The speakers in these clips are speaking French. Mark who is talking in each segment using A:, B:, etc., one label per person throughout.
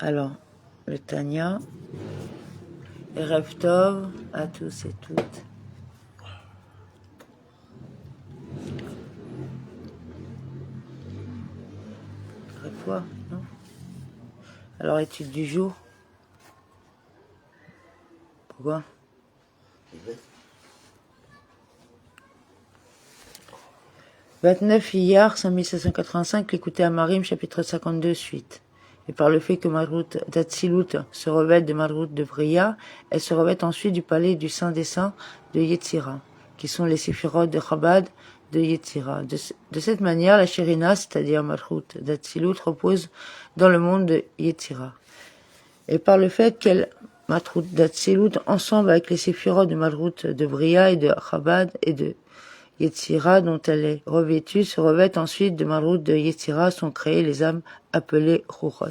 A: Alors, le Tanya, Erev Tov à tous et toutes. Fois, non? Alors, étude du jour. Pourquoi? 29 Iyar 5785, l'écouter à Marim, chapitre 52, suite. Et par le fait que Malrout d'Atsilut se revête de Malrout de Bria, elle se revête ensuite du palais du Saint des Saints de Yetzira, qui sont les séphirotes de Chabad de Yetzira. De cette manière, la Shérina, c'est-à-dire Malrout d'Atsilut, repose dans le monde de Yetzira. Et par le fait qu'elle, Malrout d'Atsilut, ensemble avec les séphirotes de Malrout de Bria et de Chabad et de Yetzira, dont elle est revêtue, se revêtent ensuite de Malrout de Yetzira, sont créées les âmes appelées Ruchot.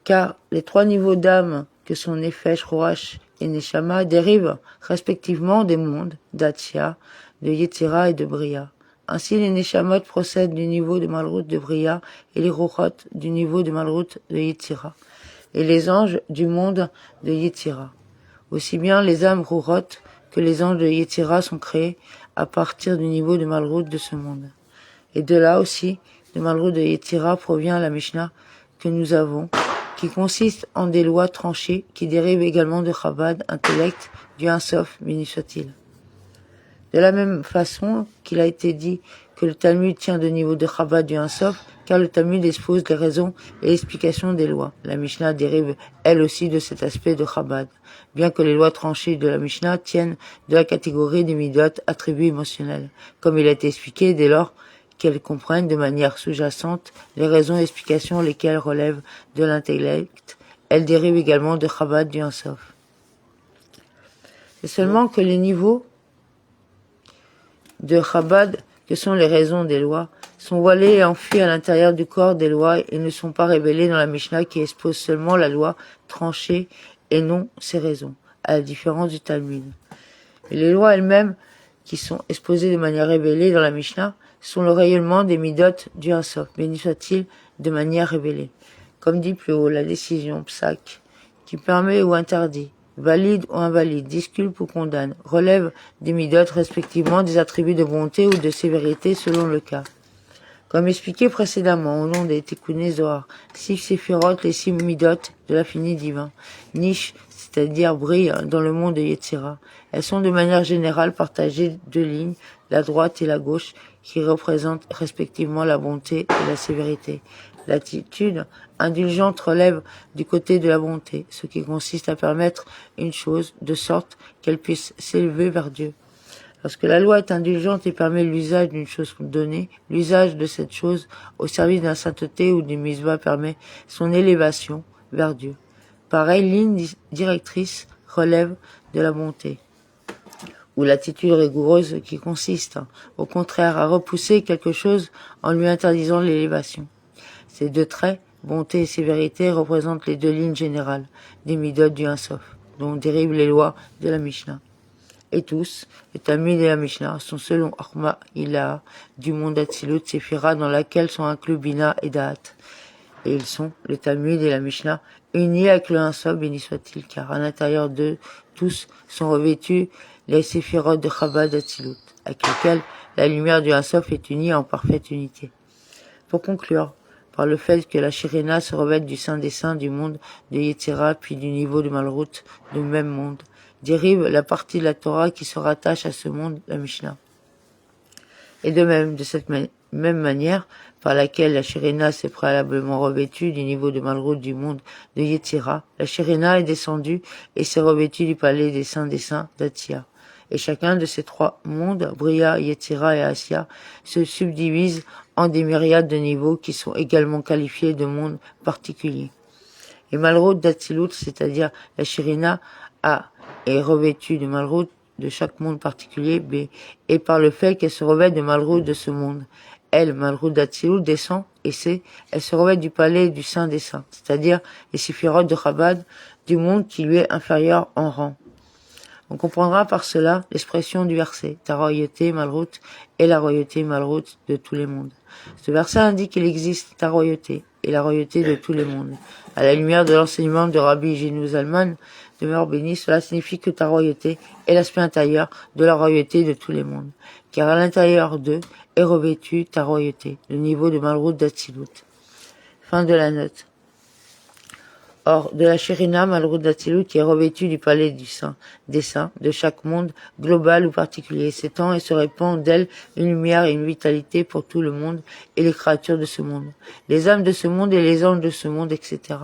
A: Car les trois niveaux d'âmes que sont Nefesh, Ruach et Neshama dérivent respectivement des mondes d'Atia, de Yetzira et de Bria. Ainsi, les Neshamot procèdent du niveau de Malrout de Bria et les Ruchot du niveau de Malrout de Yetzira, et les anges du monde de Yetzira. Aussi bien les âmes Ruchot que les anges de Yetzira sont créés à partir du niveau de Malrout de ce monde. Et de là aussi, de Malrout de Yetzira provient la Mishnah que nous avons, qui consiste en des lois tranchées qui dérivent également de Chabad, intellect, du Un Sof, béni soit-il. De la même façon qu'il a été dit que le Talmud tient de niveau de Chabad du Un Sof, car le Talmud expose les raisons et l'explication des lois. La Mishnah dérive elle aussi de cet aspect de Chabad, bien que les lois tranchées de la Mishnah tiennent de la catégorie des midot, attributs émotionnels, comme il a été expliqué dès lors qu'elles comprennent de manière sous-jacente les raisons et explications lesquelles relèvent de l'intellect. Elles dérivent également de Chabad du Un Sof. C'est seulement que les niveaux de Chabad, que sont les raisons des lois, sont voilés et enfuis à l'intérieur du corps des lois et ne sont pas révélés dans la Mishnah qui expose seulement la loi tranchée et non ses raisons, à la différence du Talmud. Et les lois elles-mêmes, qui sont exposées de manière révélée dans la Mishnah, sont le rayonnement des midot du Un Sof, béni soit-il, de manière révélée. Comme dit plus haut, la décision psak, qui permet ou interdit, valide ou invalide, disculpe ou condamne, relève des midot respectivement des attributs de bonté ou de sévérité selon le cas. Comme expliqué précédemment au nom des Tikkuné Zohar, six séphirotes, les six midot de l'infini divin, niche, c'est-à-dire brille dans le monde de Yetzira. Elles sont de manière générale partagées deux lignes, la droite et la gauche, qui représentent respectivement la bonté et la sévérité. L'attitude indulgente relève du côté de la bonté, ce qui consiste à permettre une chose de sorte qu'elle puisse s'élever vers Dieu. Lorsque la loi est indulgente et permet l'usage d'une chose donnée, l'usage de cette chose au service de la sainteté ou d'une mitzvah permet son élévation vers Dieu. Pareille ligne directrice relève de la bonté, ou l'attitude rigoureuse qui consiste, au contraire, à repousser quelque chose en lui interdisant l'élévation. Ces deux traits, bonté et sévérité, représentent les deux lignes générales des midot du Un Sof, dont dérivent les lois de la Mishnah. Et tous, le Talmud et la Mishnah, sont selon Orma Ilaha du monde d'Atsilut Séphira, dans laquelle sont inclus Bina et Da'at. Et ils sont, le Talmud et la Mishnah, unis avec le Un Sof, béni soit-il, car à l'intérieur d'eux, tous sont revêtus les séphirotes de Chabad d'Atsilut, avec lesquels la lumière du Un Sof est unie en parfaite unité. Pour conclure, par le fait que la Shérina se revête du Saint des Saints du monde de Yetzira, puis du niveau de Malrout, du même monde, dérive la partie de la Torah qui se rattache à ce monde, la Mishnah. Et de même, de cette même manière, par laquelle la Shérina s'est préalablement revêtue du niveau de Malrout du monde de Yetzira, la Shérina est descendue et s'est revêtue du palais des Saints d'Atia. Et chacun de ces trois mondes, Bria, Yetzira et Asya, se subdivise en des myriades de niveaux qui sont également qualifiés de mondes particuliers. Et Malrout d'Atsilut, c'est-à-dire la Shérina, est revêtue de Malrout de chaque monde particulier, B, et par le fait qu'elle se revête de Malrout de ce monde. Elle, Malrout d'Atsilut, descend, et C, elle se revête du palais du Saint des Saints, c'est-à-dire les séphirotes de Chabad, du monde qui lui est inférieur en rang. On comprendra par cela l'expression du verset « Ta royauté, Malrout, est la royauté, Malrout, de tous les mondes ». Ce verset indique qu'il existe ta royauté et la royauté de tous les mondes. À la lumière de l'enseignement de Rabbi Gino Zalman, demeure béni, cela signifie que ta royauté est l'aspect intérieur de la royauté de tous les mondes. Car à l'intérieur d'eux est revêtue ta royauté, le niveau de Malrout d'Atsilut. Fin de la note. Or, de la Shérina, Malrout d'Atsilut, qui est revêtue du palais des saints, de chaque monde, global ou particulier, s'étend et se répand d'elle une lumière et une vitalité pour tout le monde et les créatures de ce monde, les âmes de ce monde et les anges de ce monde, etc.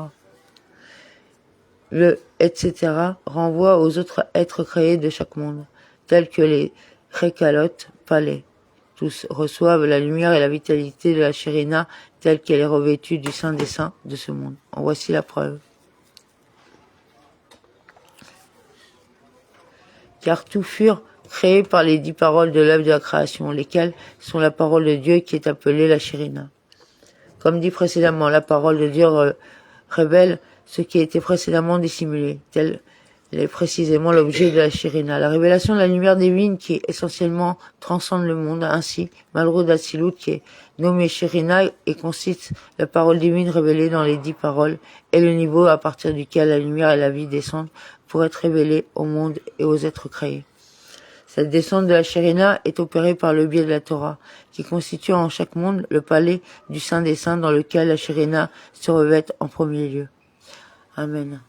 A: Le etc. renvoie aux autres êtres créés de chaque monde, tels que les Récalotes, palais. Tous reçoivent la lumière et la vitalité de la Shérina, telle qu'elle est revêtue du Saint des Saints de ce monde. En voici la preuve. Car tous furent créés par les 10 paroles de l'œuvre de la création, lesquelles sont la parole de Dieu qui est appelée la Shérina. Comme dit précédemment, la parole de Dieu révèle ce qui a été précédemment dissimulé, tel est précisément l'objet de la Shérina. La révélation de la lumière divine qui essentiellement transcende le monde, ainsi, Malrout d'Atsilut qui est nommé Shérina et consiste la parole divine révélée dans les 10 paroles, est le niveau à partir duquel la lumière et la vie descendent pour être révélées au monde et aux êtres créés. Cette descente de la Shérina est opérée par le biais de la Torah, qui constitue en chaque monde le palais du Saint des Saints dans lequel la Shérina se revêt en premier lieu. Amen.